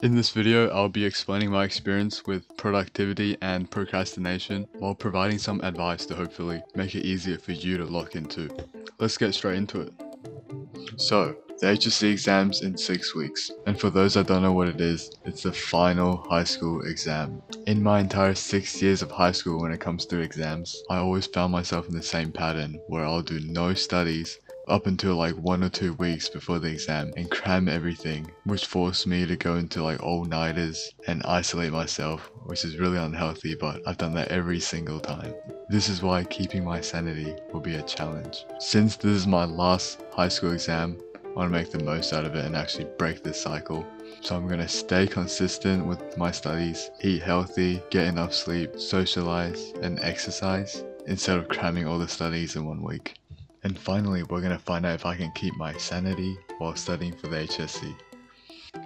In this video, I'll be explaining my experience with productivity and procrastination while providing some advice to hopefully make it easier for you to lock into. Let's get straight into it. So, the HSC exam's in 6 weeks, and for those that don't know what it is, it's the final high school exam. In my entire 6 years of high school when it comes to exams, I always found myself in the same pattern where I'll do no studies up until like 1 or 2 weeks before the exam and cram everything, which forced me to go into like all-nighters and isolate myself, which is really unhealthy, but I've done that every single time. This is why keeping my sanity will be a challenge. Since this is my last high school exam, I want to make the most out of it and actually break this cycle. So I'm going to stay consistent with my studies, eat healthy, get enough sleep, socialize and exercise instead of cramming all the studies in 1 week. And finally, we're going to find out if I can keep my sanity while studying for the HSC.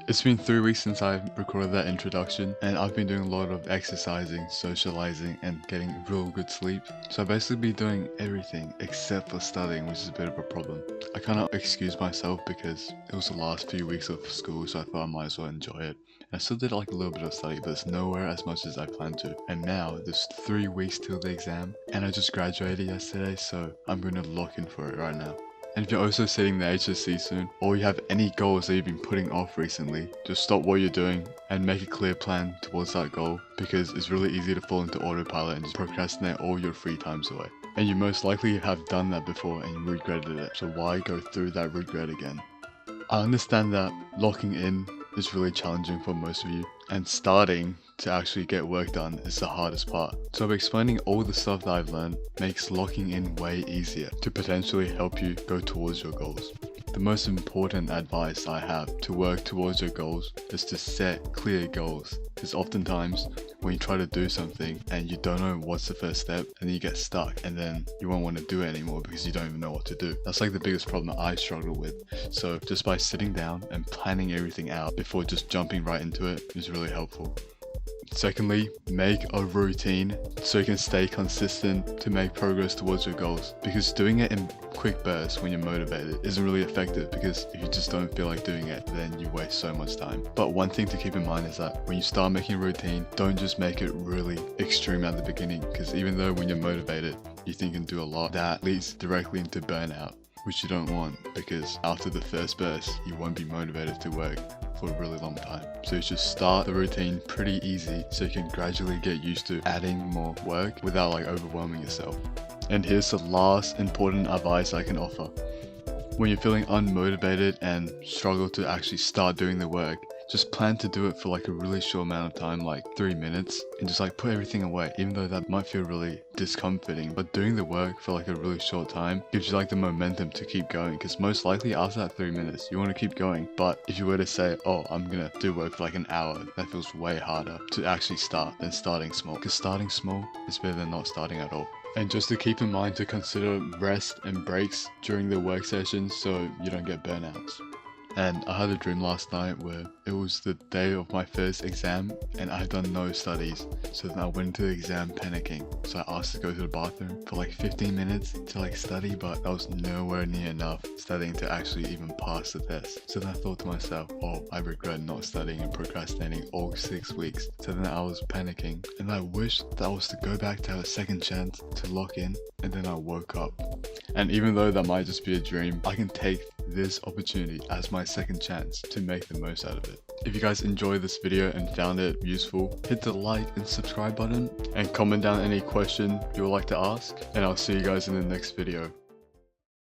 It's been 3 weeks since I recorded that introduction, and I've been doing a lot of exercising, socializing, and getting real good sleep. So I've basically been doing everything except for studying, which is a bit of a problem. I kind of excused myself because it was the last few weeks of school, so I thought I might as well enjoy it. I still did like a little bit of study, but it's nowhere as much as I planned to. And now there's 3 weeks till the exam, and I just graduated yesterday, so I'm going to lock in for it right now. And if you're also sitting the HSC soon, or you have any goals that you've been putting off recently, just stop what you're doing and make a clear plan towards that goal, because it's really easy to fall into autopilot and just procrastinate all your free times away. And you most likely have done that before and you regretted it, so why go through that regret again? I understand that locking in is really challenging for most of you, and starting to actually get work done is the hardest part. So explaining all the stuff that I've learned makes locking in way easier to potentially help you go towards your goals. The most important advice I have to work towards your goals is to set clear goals, because oftentimes when you try to do something and you don't know what's the first step, and then you get stuck and then you won't want to do it anymore because you don't even know what to do. That's like the biggest problem that I struggle with. So just by sitting down and planning everything out before just jumping right into it is really helpful. Secondly, make a routine so you can stay consistent to make progress towards your goals, because doing it in quick bursts when you're motivated isn't really effective, because if you just don't feel like doing it, then you waste so much time. But one thing to keep in mind is that when you start making a routine, don't just make it really extreme at the beginning, because even though when you're motivated you think you can do a lot, that leads directly into burnout, which you don't want, because after the first burst you won't be motivated to work for a really long time. So you should start the routine pretty easy so you can gradually get used to adding more work without like overwhelming yourself. And here's the last important advice I can offer. When you're feeling unmotivated and struggle to actually start doing the work, just plan to do it for like a really short amount of time, like 3 minutes, and just like put everything away, even though that might feel really discomforting. But doing the work for like a really short time gives you like the momentum to keep going, because most likely after that 3 minutes you want to keep going. But if you were to say, oh, I'm gonna do work for like an hour, that feels way harder to actually start than starting small, because starting small is better than not starting at all. And just to keep in mind to consider rest and breaks during the work sessions so you don't get burnouts. And I had a dream last night where it was the day of my first exam and I had done no studies. So then I went into the exam panicking. So I asked to go to the bathroom for like 15 minutes to like study, but that was nowhere near enough studying to actually even pass the test. So then I thought to myself, oh, I regret not studying and procrastinating all 6 weeks. So then I was panicking and I wished that I was to go back to have a second chance to lock in, and then I woke up. And even though that might just be a dream, I can take this opportunity as my second chance to make the most out of it. If you guys enjoyed this video and found it useful, hit the like and subscribe button and comment down any question you would like to ask, and I'll see you guys in the next video.